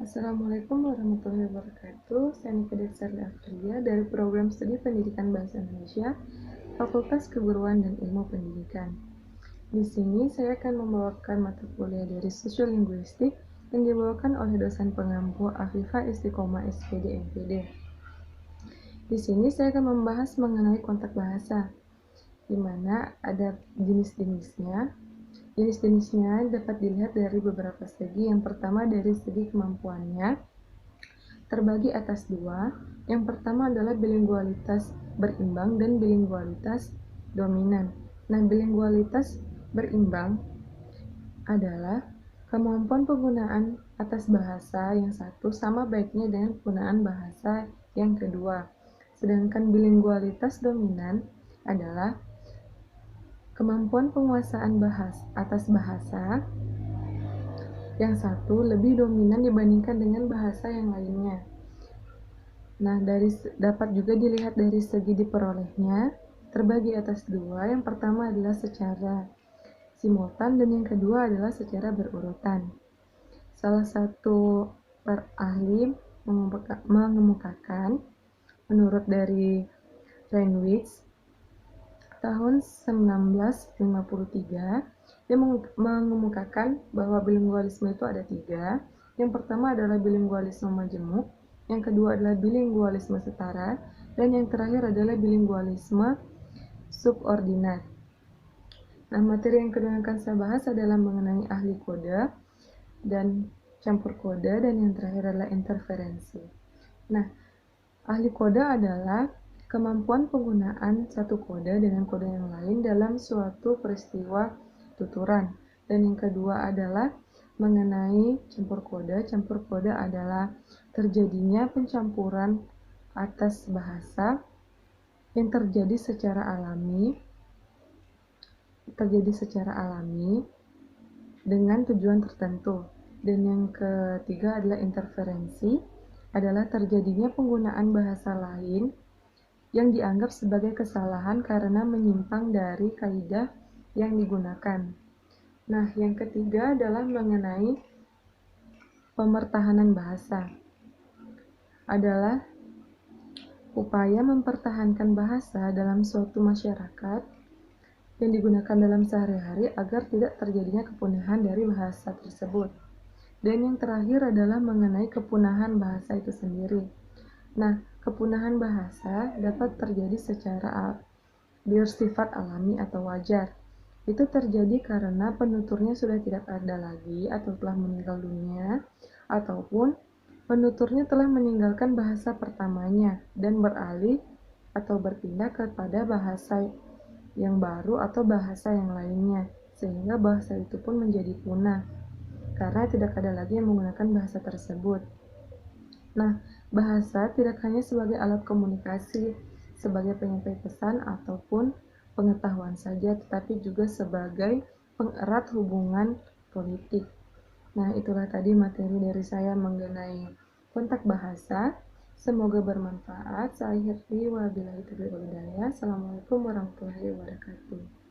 Assalamualaikum warahmatullahi wabarakatuh. Saya Nika Dersarli Afrilia dari Program Studi Pendidikan Bahasa Indonesia, Fakultas Keguruan dan Ilmu Pendidikan. Di sini saya akan membawakan mata kuliah dari Sosiolinguistik yang dibawakan oleh dosen pengampu Afifah Istiqomah SPD MPD. Di sini saya akan membahas mengenai kontak bahasa, di mana ada jenis-jenisnya. Jenis-jenisnya dapat dilihat dari beberapa segi. Yang pertama dari segi kemampuannya, terbagi atas dua. Yang pertama adalah bilingualitas berimbang dan bilingualitas dominan. Nah, bilingualitas berimbang adalah kemampuan penggunaan atas bahasa yang satu sama baiknya dengan penggunaan bahasa yang kedua. Sedangkan bilingualitas dominan adalah kemampuan penguasaan atas bahasa yang satu lebih dominan dibandingkan dengan bahasa yang lainnya. Nah, dapat juga dilihat dari segi diperolehnya, terbagi atas dua. Yang pertama adalah secara simultan dan yang kedua adalah secara berurutan. Salah satu ahli mengemukakan, menurut dari Reinwitz, tahun 1953, dia mengemukakan bahwa bilingualisme itu ada tiga. Yang pertama adalah bilingualisme majemuk, yang kedua adalah bilingualisme setara, dan yang terakhir adalah bilingualisme subordinat. Nah, materi yang kedua yang akan saya bahas adalah mengenai ahli kode dan campur kode, dan yang terakhir adalah interferensi. Nah, ahli kode adalah kemampuan penggunaan satu kode dengan kode yang lain dalam suatu peristiwa tuturan. Dan yang kedua adalah mengenai campur kode. Campur kode adalah terjadinya pencampuran atas bahasa yang terjadi secara alami dengan tujuan tertentu. Dan yang ketiga adalah interferensi, adalah terjadinya penggunaan bahasa lain yang dianggap sebagai kesalahan karena menyimpang dari kaidah yang digunakan. Nah, yang ketiga adalah mengenai pemertahanan bahasa. Adalah upaya mempertahankan bahasa dalam suatu masyarakat yang digunakan dalam sehari-hari agar tidak terjadinya kepunahan dari bahasa tersebut. Dan yang terakhir adalah mengenai kepunahan bahasa itu sendiri. Nah, kepunahan bahasa dapat terjadi secara bersifat alami atau wajar. Itu terjadi karena penuturnya sudah tidak ada lagi atau telah meninggal dunia, ataupun penuturnya telah meninggalkan bahasa pertamanya dan beralih atau berpindah kepada bahasa yang baru atau bahasa yang lainnya, sehingga bahasa itu pun menjadi punah karena tidak ada lagi yang menggunakan bahasa tersebut. Nah, bahasa tidak hanya sebagai alat komunikasi, sebagai penyampai pesan ataupun pengetahuan saja, tetapi juga sebagai pengerat hubungan politik. Nah, itulah tadi materi dari saya mengenai kontak bahasa. Semoga bermanfaat. Saya akhiri wabillahi taufiq wal hidayah. Assalamualaikum warahmatullahi wabarakatuh.